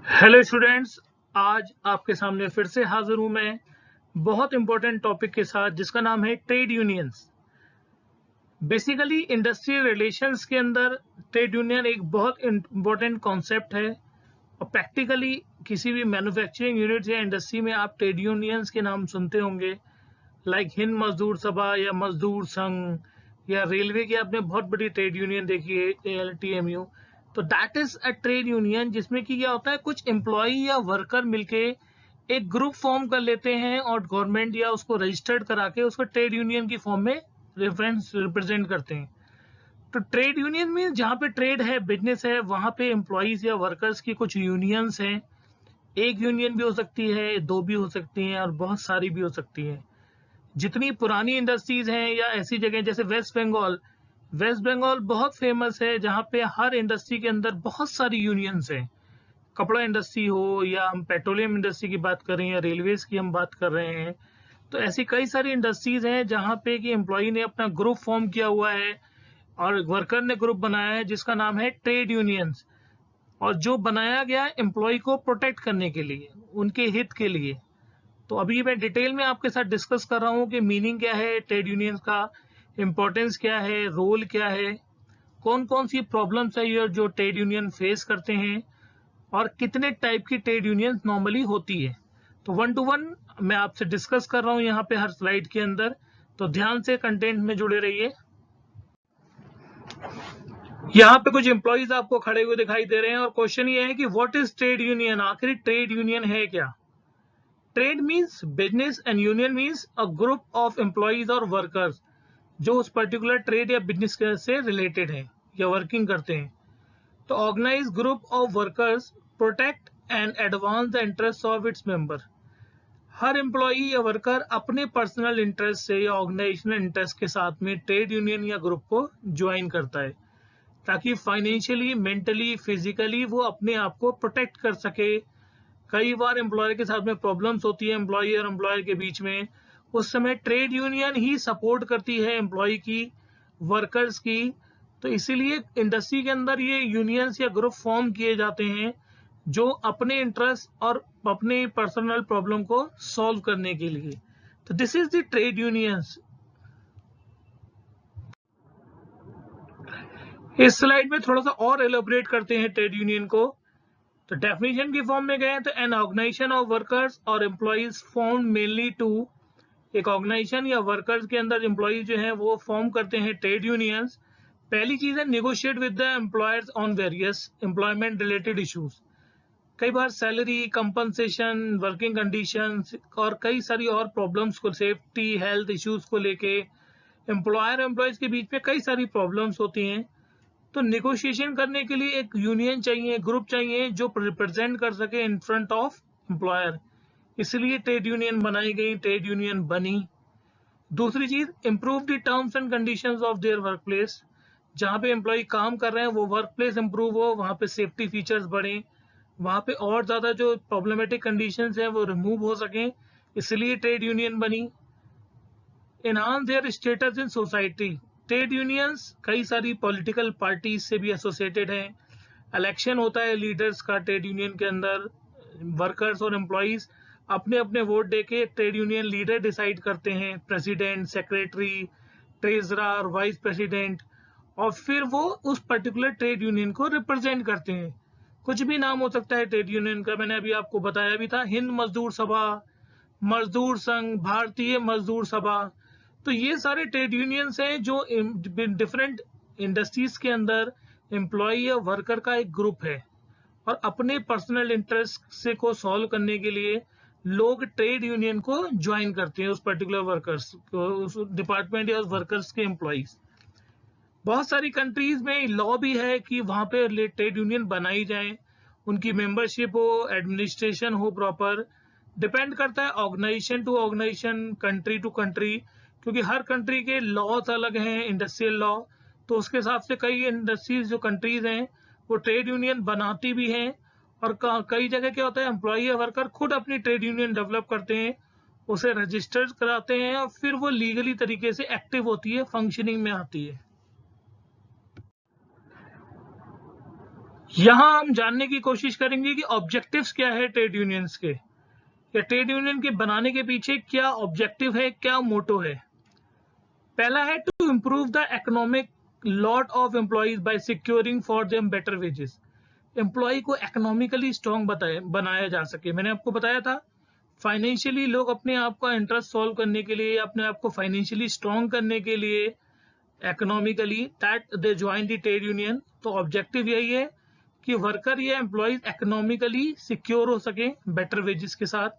Hello students. आज आपके सामने फिर से हाजिर हूं मैं बहुत इंपॉर्टेंट टॉपिक के साथ जिसका नाम है trade unions. Basically industrial relations के अंदर ट्रेड यूनियन एक बहुत इंपॉर्टेंट कॉन्सेप्ट है और प्रैक्टिकली किसी भी मैन्युफैक्चरिंग यूनिट या इंडस्ट्री में आप ट्रेड यूनियंस के नाम सुनते होंगे, लाइक हिंद मजदूर सभा या मजदूर संघ, या रेलवे की आपने बहुत बड़ी ट्रेड यूनियन देखी है ALTMU। तो that is a trade union जिसमें कि क्या होता है, कुछ एम्प्लॉय या वर्कर मिलके एक ग्रुप फॉर्म कर लेते हैं और गवर्नमेंट या उसको रजिस्टर्ड करा के उसको ट्रेड यूनियन की फॉर्म में रेफरेंस रिप्रेजेंट करते हैं। तो ट्रेड यूनियन में जहाँ पे ट्रेड है, बिजनेस है, वहाँ पे एम्प्लॉयज या वर्कर्स की कुछ यूनियंस हैं। एक यूनियन भी हो सकती है, दो भी हो सकती हैं और बहुत सारी भी हो सकती हैं। जितनी पुरानी इंडस्ट्रीज हैं या ऐसी जगह जैसे वेस्ट बंगाल बहुत फेमस है, जहाँ पे हर इंडस्ट्री के अंदर बहुत सारी यूनियंस हैं। कपड़ा इंडस्ट्री हो या हम पेट्रोलियम इंडस्ट्री की बात कर रहे हैं या रेलवेज की हम बात कर रहे हैं, तो ऐसी कई सारी इंडस्ट्रीज हैं जहाँ पे कि एम्प्लॉय ने अपना ग्रुप फॉर्म किया हुआ है और वर्कर ने ग्रुप बनाया है जिसका नाम है ट्रेड यूनियंस। और जो बनाया गया एम्प्लॉय को प्रोटेक्ट करने के लिए, उनके हित के लिए। तो अभी मैं डिटेल में आपके साथ डिस्कस कर रहा हूँ कि मीनिंग क्या है ट्रेड यूनियंस का, इम्पोर्टेंस क्या है, रोल क्या है, कौन कौन सी प्रॉब्लम्स है ये जो ट्रेड यूनियन फेस करते हैं, और कितने टाइप की ट्रेड यूनियन नॉर्मली होती है। तो 1 to 1 मैं आपसे डिस्कस कर रहा हूँ यहाँ पे हर स्लाइड के अंदर, तो ध्यान से कंटेंट में जुड़े रहिए। यहाँ पे कुछ एम्प्लॉयज आपको खड़े हुए दिखाई दे रहे हैं और क्वेश्चन ये है कि व्हाट इज ट्रेड यूनियन, आखिर ट्रेड यूनियन है क्या। Trade means business and union means a group of employees और वर्कर्स जो उस पर्टिकुलर ट्रेड या बिजनेस से रिलेटेड है या वर्किंग करते हैं। तो organize group of workers protect and advance the interest of its member. हर एम्प्लॉई या वर्कर अपने पर्सनल इंटरेस्ट से या ऑर्गेनाइजेशनल इंटरेस्ट के साथ में ट्रेड यूनियन या ग्रुप को ज्वाइन करता है ताकि फाइनेंशियली, मेंटली, फिजिकली वो अपने आप को प्रोटेक्ट कर सके। कई बार एम्प्लॉयर के साथ में प्रॉब्लम्स होती है एम्प्लॉय और एम्प्लॉयर के बीच में, उस समय ट्रेड यूनियन ही सपोर्ट करती है एम्प्लॉय की, वर्कर्स की। तो इसीलिए इंडस्ट्री के अंदर ये यूनियंस या ग्रुप फॉर्म किए जाते हैं जो अपने इंटरेस्ट और अपने पर्सनल प्रॉब्लम को सॉल्व करने के लिए। तो this is the trade unions. इस स्लाइड में थोड़ा सा और एलोबरेट करते हैं ट्रेड यूनियन को। तो डेफिनेशन की फॉर्म में गए तो एन ऑर्गेनाइजेशन ऑफ वर्कर्स और एम्प्लॉइज फॉर्म मेनली टू, एक ऑर्गेनाइजेशन या वर्कर्स के अंदर एम्प्लॉइज जो हैं वो फॉर्म करते हैं ट्रेड यूनियंस। पहली चीज है negotiate with the employers on various employment related issues. कई बार सैलरी, कंपनसेशन, वर्किंग कंडीशंस और कई सारी और प्रॉब्लम्स को, सेफ्टी, हेल्थ इश्यूज को लेके एम्प्लॉयर और एम्प्लॉयज के बीच में कई सारी प्रॉब्लम्स होती हैं। तो निगोशिएशन करने के लिए एक यूनियन चाहिए, ग्रुप चाहिए जो रिप्रेजेंट कर सके इन फ्रंट ऑफ एम्प्लॉयर। इसलिए ट्रेड यूनियन बनाई गई, ट्रेड यूनियन बनी। दूसरी चीज, improve the terms and conditions of their work place. जहाँ पे एम्प्लॉय काम कर रहे हैं वो वर्क प्लेस इम्प्रूव हो, वहाँ पे सेफ्टी फीचर्स बढ़े, वहाँ पे और ज़्यादा जो प्रॉब्लमेटिक कंडीशंस हैं वो रिमूव हो सकें, इसलिए ट्रेड यूनियन बनी। Enhance their status in society. Trade unions कई सारी पॉलिटिकल पार्टीज से भी एसोसिएटेड हैं। इलेक्शन होता है लीडर्स का ट्रेड यूनियन के अंदर, वर्कर्स और एम्प्लॉयज अपने अपने वोट देके ट्रेड यूनियन लीडर डिसाइड करते हैं, president, secretary, treasurer, vice president, और फिर वो उस पर्टिकुलर ट्रेड यूनियन को रिप्रेजेंट करते हैं। कुछ भी नाम हो सकता है ट्रेड यूनियन का, मैंने अभी आपको बताया भी था, हिंद मजदूर सभा, मजदूर संघ, भारतीय मजदूर सभा। तो ये सारे ट्रेड यूनियंस हैं जो डिफरेंट इंडस्ट्रीज के अंदर एम्प्लॉय या वर्कर का एक ग्रुप है और अपने पर्सनल इंटरेस्ट से को सॉल्व करने के लिए लोग ट्रेड यूनियन को ज्वाइन करते हैं, उस पर्टिकुलर वर्कर्स को, उस डिपार्टमेंट या उस वर्कर्स के एम्प्लॉयज। बहुत सारी कंट्रीज में लॉ भी है कि वहां पे ट्रेड यूनियन बनाई जाए, उनकी मेंबरशिप हो, एडमिनिस्ट्रेशन हो प्रॉपर। डिपेंड करता है organization to organization, country to country, क्योंकि हर कंट्री के लॉज अलग हैं, इंडस्ट्रियल लॉ। तो उसके हिसाब से कई इंडस्ट्रीज जो कंट्रीज हैं वो ट्रेड यूनियन बनाती भी हैं, और कई जगह क्या होता है एम्प्लॉय या वर्कर खुद अपनी ट्रेड यूनियन डेवलप करते हैं, उसे रजिस्टर कराते हैं और फिर वो लीगली तरीके से एक्टिव होती है, फंक्शनिंग में आती है। यहाँ हम जानने की कोशिश करेंगे कि ऑब्जेक्टिव्स क्या है ट्रेड यूनियंस के, या ट्रेड यूनियन के बनाने के पीछे क्या ऑब्जेक्टिव है, क्या मोटो है। पहला है to improve the economic lot of employees by securing for them better wages. Employee को इकोनॉमिकली स्ट्रॉन्ग बनाया जा सके। मैंने आपको बताया था फाइनेंशियली लोग अपने आप का इंटरेस्ट सॉल्व करने के लिए, अपने आप को फाइनेंशियली स्ट्रॉन्ग करने के लिए economically that they join the trade union. तो ऑब्जेक्टिव यही है कि वर्कर या एम्प्लॉयज इकोनॉमिकली सिक्योर हो सके बेटर वेजेस के साथ,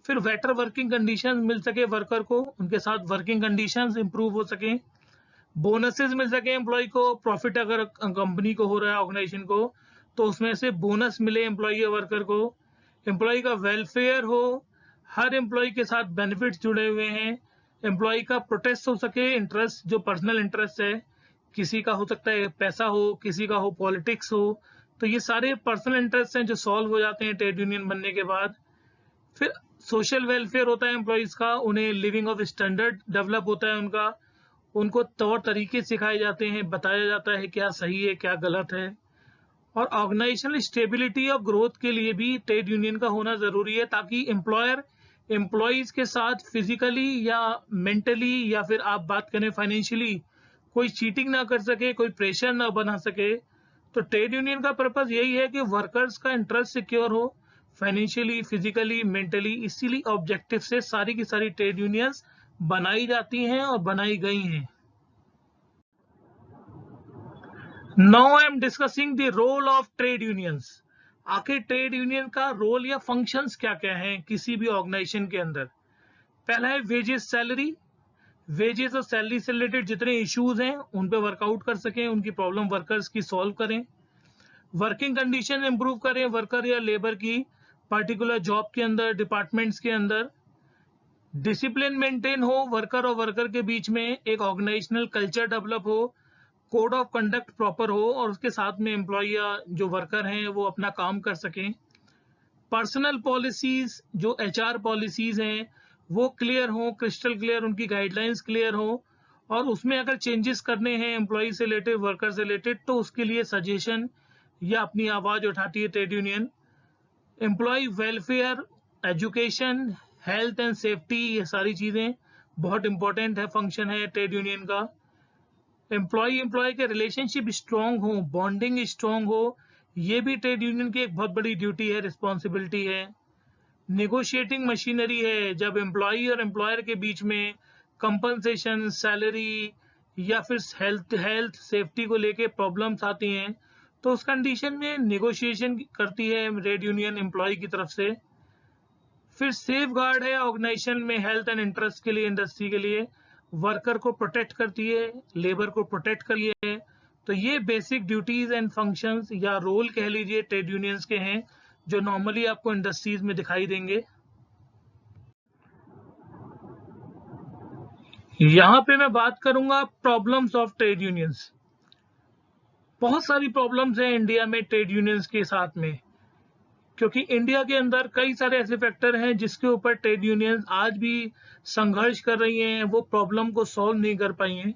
फिर बेटर वर्किंग कंडीशंस मिल सके वर्कर को, उनके साथ वर्किंग कंडीशंस इंप्रूव हो सके, बोनसेस मिल सके एम्प्लॉय को, प्रॉफिट अगर कंपनी को हो रहा है ऑर्गेनाइजेशन को तो उसमें से बोनस मिले एम्प्लॉय या वर्कर को, एम्प्लॉय का वेलफेयर हो, हर एम्प्लॉय के साथ बेनिफिट्स जुड़े हुए हैं, एम्प्लॉय का प्रोटेस्ट हो सके, इंटरेस्ट जो पर्सनल इंटरेस्ट है, किसी का हो सकता है पैसा हो, किसी का हो पॉलिटिक्स हो, तो ये सारे पर्सनल इंटरेस्ट हैं जो सॉल्व हो जाते हैं ट्रेड यूनियन बनने के बाद। फिर सोशल वेलफेयर होता है एम्प्लॉयज का, उन्हें लिविंग ऑफ स्टैंडर्ड डेवलप होता है उनका, उनको तौर तरीके सिखाए जाते हैं, बताया जाता है क्या सही है क्या गलत है। और ऑर्गेनाइजेशनल स्टेबिलिटी और ग्रोथ के लिए भी ट्रेड यूनियन का होना जरूरी है, ताकि एम्प्लॉयर एम्प्लॉयज के साथ फिजिकली या मेंटली या फिर आप बात करें फाइनेंशियली कोई चीटिंग ना कर सके, कोई प्रेशर ना बना सके। तो ट्रेड यूनियन का पर्पज यही है कि वर्कर्स का इंटरेस्ट सिक्योर हो फाइनेंशियली, फिजिकली, मेंटली। इसीलिए ऑब्जेक्टिव से सारी की सारी ट्रेड यूनियंस बनाई जाती हैं और बनाई गई हैं। Now I am discussing the role of trade unions. आखिर ट्रेड यूनियन का रोल या फंक्शंस क्या क्या हैं किसी भी ऑर्गेनाइजेशन के अंदर। पहला है वेजेस सैलरी। वेजेस और सैलरी से रिलेटेड जितने इश्यूज हैं उन पे वर्कआउट कर सकें, उनकी प्रॉब्लम वर्कर्स की सॉल्व करें। वर्किंग कंडीशन इंप्रूव करें वर्कर या लेबर की पर्टिकुलर जॉब के अंदर, डिपार्टमेंट्स के अंदर। डिसिप्लिन मेंटेन हो वर्कर और वर्कर के बीच में, एक ऑर्गेनाइजेशनल कल्चर डेवलप हो, कोड ऑफ कंडक्ट प्रॉपर हो और उसके साथ में एम्प्लॉय या जो वर्कर हैं वो अपना काम कर सकें। पर्सनल पॉलिसीज जो एचआर पॉलिसीज हैं वो क्लियर हो, क्रिस्टल क्लियर, उनकी गाइडलाइंस क्लियर हो, और उसमें अगर चेंजेस करने हैं एम्प्लॉय से रिलेटेड, वर्कर से रिलेटेड, तो उसके लिए सजेशन या अपनी आवाज उठाती है trade union. Employee welfare, education, health and safety, ये सारी चीजें बहुत इंपॉर्टेंट है, फंक्शन है ट्रेड यूनियन का। एम्प्लॉय के रिलेशनशिप स्ट्रांग हो, बॉन्डिंग स्ट्रांग हो, ये भी ट्रेड यूनियन की एक बहुत बड़ी ड्यूटी है, रिस्पॉन्सिबिलिटी है। नेगोशिएटिंग मशीनरी है, जब एम्प्लॉय और एम्प्लॉयर के बीच में कंपनसेशन, सैलरी या फिर हेल्थ सेफ्टी को लेके प्रॉब्लम्स आती हैं तो उस कंडीशन में नेगोशिएशन करती है ट्रेड यूनियन एम्प्लॉय की तरफ से। फिर सेफ गार्ड है ऑर्गेनाइजेशन में हेल्थ एंड इंटरेस्ट के लिए, इंडस्ट्री के लिए, वर्कर को प्रोटेक्ट करती है, लेबर को प्रोटेक्ट करती है। तो ये बेसिक ड्यूटीज एंड फंक्शंस या रोल कह लीजिए ट्रेड यूनियंस के हैं जो नॉर्मली आपको इंडस्ट्रीज में दिखाई देंगे। यहाँ पे मैं बात करूंगा प्रॉब्लम्स ऑफ ट्रेड यूनियंस। बहुत सारी प्रॉब्लम्स हैं इंडिया में ट्रेड यूनियंस के साथ में, क्योंकि इंडिया के अंदर कई सारे ऐसे फैक्टर हैं जिसके ऊपर ट्रेड यूनियंस आज भी संघर्ष कर रही हैं, वो प्रॉब्लम को सॉल्व नहीं कर पाई हैं।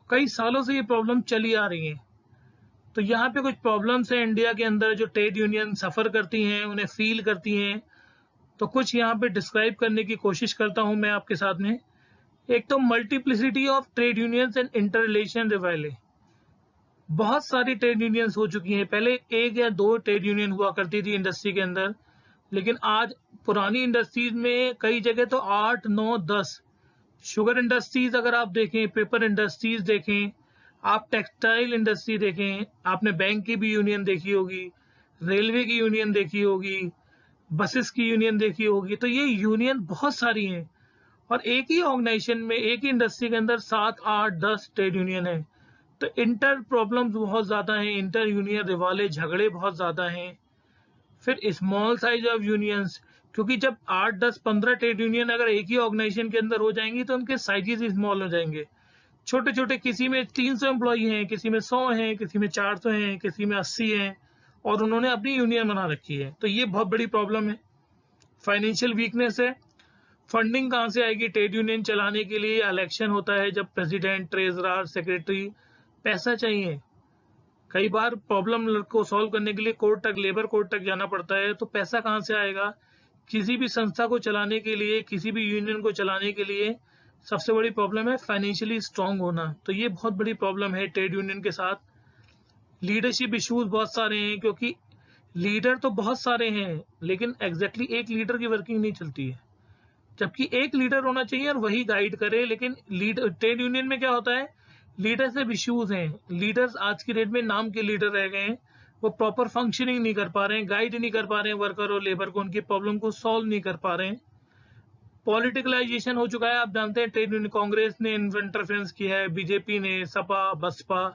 कई सालों से ये प्रॉब्लम चली आ रही हैं। तो यहाँ पे कुछ प्रॉब्लम्स हैं इंडिया के अंदर जो ट्रेड यूनियन सफर करती हैं, उन्हें फील करती हैं। तो कुछ यहाँ पे डिस्क्राइब करने की कोशिश करता हूँ मैं आपके साथ में। एक तो multiplicity of trade unions and inter relation रिवाइले। बहुत सारी ट्रेड यूनियंस हो चुकी हैं, पहले एक या दो ट्रेड यूनियन हुआ करती थी इंडस्ट्री के अंदर, लेकिन आज पुरानी इंडस्ट्रीज में कई जगह तो 8, 9, 10। शुगर इंडस्ट्रीज अगर आप देखें, पेपर इंडस्ट्रीज देखें, आप टेक्सटाइल इंडस्ट्री देखें, आपने बैंक की भी यूनियन देखी होगी, रेलवे की यूनियन देखी होगी, बसेस की यूनियन देखी होगी। तो ये यूनियन बहुत सारी हैं और एक ही ऑर्गेनाइजेशन में, एक ही इंडस्ट्री के अंदर 7, 8, 10 ट्रेड यूनियन है। तो इंटर प्रॉब्लम्स बहुत ज्यादा हैं, इंटर यूनियन रिवाले झगड़े बहुत ज्यादा हैं। फिर स्मॉल साइज ऑफ यूनियंस, क्योंकि जब 8, 10, 15 ट्रेड यूनियन अगर एक ही ऑर्गेनाइजेशन के अंदर हो जाएंगी तो उनके साइजेस स्मॉल हो जाएंगे, छोटे छोटे। किसी में 300 एम्प्लॉई हैं, किसी में 100 हैं, किसी में 400 हैं, किसी में 80 हैं, और उन्होंने अपनी यूनियन बना रखी है। तो ये बहुत बड़ी प्रॉब्लम है। फाइनेंशियल वीकनेस है, फंडिंग कहाँ से आएगी ट्रेड यूनियन चलाने के लिए। इलेक्शन होता है जब प्रेसिडेंट, ट्रेजरर, सेक्रेटरी, पैसा चाहिए। कई बार प्रॉब्लम को सॉल्व करने के लिए कोर्ट तक, लेबर कोर्ट तक जाना पड़ता है, तो पैसा कहाँ से आएगा? किसी भी संस्था को चलाने के लिए, किसी भी यूनियन को चलाने के लिए सबसे बड़ी प्रॉब्लम है फाइनेंशियली स्ट्रांग होना। तो ये बहुत बड़ी प्रॉब्लम है ट्रेड यूनियन के साथ। लीडरशिप इश्यूज बहुत सारे हैं, क्योंकि लीडर तो बहुत सारे हैं, लेकिन एग्जैक्टली एक लीडर की वर्किंग नहीं चलती है, जबकि एक लीडर होना चाहिए और वही गाइड करे। लेकिन ट्रेड यूनियन में क्या होता है, लीडरशिप इश्यूज हैं। लीडर्स आज की डेट में नाम के लीडर रह गए हैं, वो प्रॉपर फंक्शनिंग नहीं कर पा रहे हैं, गाइड नहीं कर पा रहे हैं वर्कर और लेबर को, उनकी प्रॉब्लम को सॉल्व नहीं कर पा रहे हैं। पॉलिटिकलाइजेशन हो चुका है, आप जानते हैं ट्रेड यूनियन, कांग्रेस ने इंटरफेरेंस किया है, बीजेपी ने, सपा, बसपा।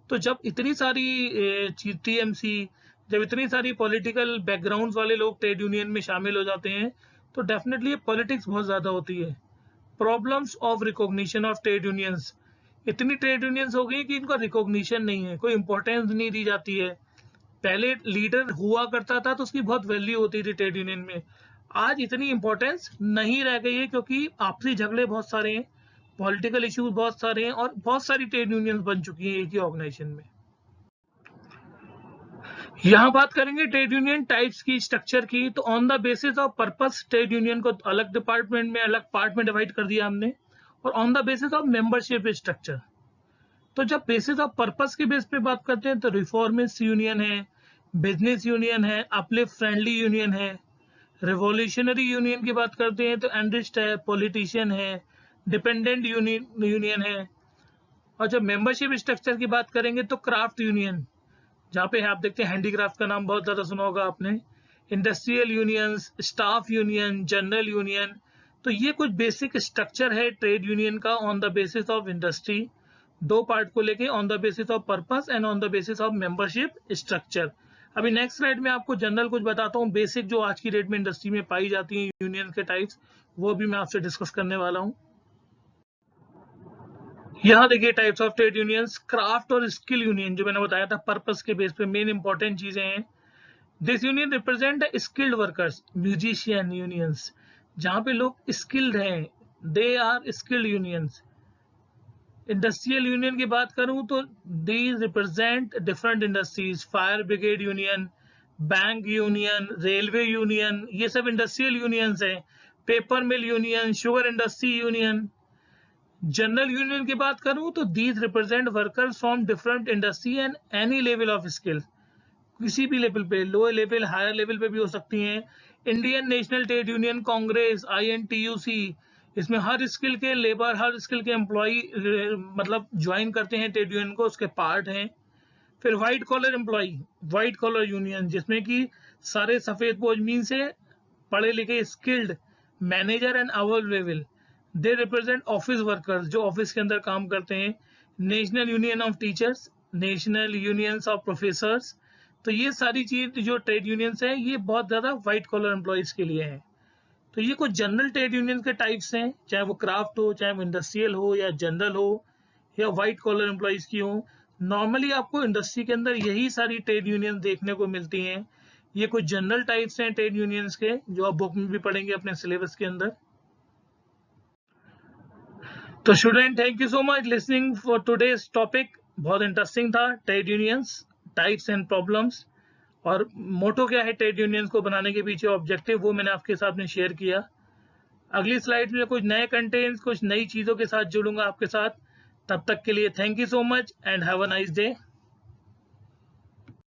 तो जब इतनी सारी टीएमसी, जब इतनी सारी पॉलिटिकल बैकग्राउंड वाले लोग ट्रेड यूनियन में शामिल हो जाते हैं, तो डेफिनेटली पॉलिटिक्स बहुत ज्यादा होती है। Problems of recognition of trade unions, इतनी ट्रेड यूनियंस हो गई कि इनका रिकॉग्निशन नहीं है, कोई इंपॉर्टेंस नहीं दी जाती है। पहले लीडर हुआ करता था तो उसकी बहुत वैल्यू होती थी ट्रेड यूनियन में, आज इतनी इंपॉर्टेंस नहीं रह गई है, क्योंकि आपसी झगड़े बहुत सारे हैं, पॉलिटिकल इश्यूज बहुत सारे हैं, और बहुत सारी ट्रेड यूनियंस बन चुकी हैं एक ही ऑर्गेनाइजेशन में। यहाँ बात करेंगे ट्रेड यूनियन टाइप्स की, स्ट्रक्चर की। तो on the basis of purpose trade union को अलग डिपार्टमेंट में, अलग पार्ट में डिवाइड कर दिया हमने, और on the basis of membership structure. तो जब बेसिस ऑफ पर्पस के बेस पे बात करते हैं तो रिफॉर्मिस्ट यूनियन है, बिजनेस यूनियन है, अपलिफ्ट फ्रेंडली यूनियन है। रिवॉल्यूशनरी यूनियन की बात करते हैं तो एनरिस्ट है, पॉलिटिशियन है, डिपेंडेंट यूनियन है। और जब मेंबरशिप स्ट्रक्चर की बात करेंगे तो क्राफ्ट यूनियन, जहाँ पे आप देखते हैं हैंडीक्राफ्ट का नाम बहुत ज्यादा सुना होगा आपने, industrial unions, staff union, general union. तो ये कुछ बेसिक स्ट्रक्चर है ट्रेड यूनियन का on the basis of industry, दो पार्ट को लेके, on the basis of purpose and on the basis of membership structure. अभी नेक्स्ट स्लाइड में आपको जनरल कुछ बताता हूँ, बेसिक जो आज की डेट में इंडस्ट्री में पाई जाती है यूनियन के टाइप्स, वो भी मैं आपसे डिस्कस करने वाला हूँ। यहाँ देखिए types of trade unions, craft और स्किल यूनियन, जो मैंने बताया था पर्पस के बेस पे मेन इंपॉर्टेंट चीजें हैं। This union represent skilled workers, musician unions, जहाँ पे लोग स्किल्ड हैं, they are skilled unions. Industrial union की बात करूं तो these represent different industries, fire brigade union, bank union, railway union, ये सब इंडस्ट्रियल यूनियंस हैं। Paper mill union, sugar industry union. General union की बात करूं तो these represent workers from different industry and any level of skill, किसी भी level पे, लोअर लेवल, हायर लेवल पे भी हो सकती हैं। Indian national trade union congress, INTUC, इसमें हर स्किल के लेबर, हर स्किल के एम्प्लॉय मतलब ज्वाइन करते हैं ट्रेड यूनियन को, उसके पार्ट हैं। फिर white collar employee, white collar union, जिसमें कि सारे सफेद पोज मीन से पढ़े लिखे skilled manager and our level, they represent office workers, जो ऑफिस के अंदर काम करते हैं। National union of teachers, national unions of professors. तो ये सारी चीज जो ट्रेड यूनियंस है, ये बहुत ज्यादा व्हाइट कॉलर एम्प्लॉयज के लिए है। तो ये कुछ जनरल ट्रेड यूनियन के टाइप्स हैं, चाहे वो क्राफ्ट हो, चाहे वो इंडस्ट्रियल हो, या जनरल हो, या व्हाइट कॉलर एम्प्लॉयज की हो। नॉर्मली आपको इंडस्ट्री के अंदर यही सारी ट्रेड यूनियन देखने को मिलती हैं। ये कुछ जनरल टाइप्स हैं ट्रेड यूनियंस के, जो आप बुक में भी पढ़ेंगे अपने सिलेबस के अंदर। तो student, thank you so much listening for today's topic. बहुत इंटरेस्टिंग था, trade unions types and problems, और मोटो क्या है ट्रेड यूनियंस को बनाने के पीछे, ऑब्जेक्टिव, वो मैंने आपके साथ में शेयर किया। अगली स्लाइड में कुछ नए कंटेंट्स, कुछ नई चीजों के साथ जुड़ूंगा आपके साथ। तब तक के लिए thank you so much and have a nice day.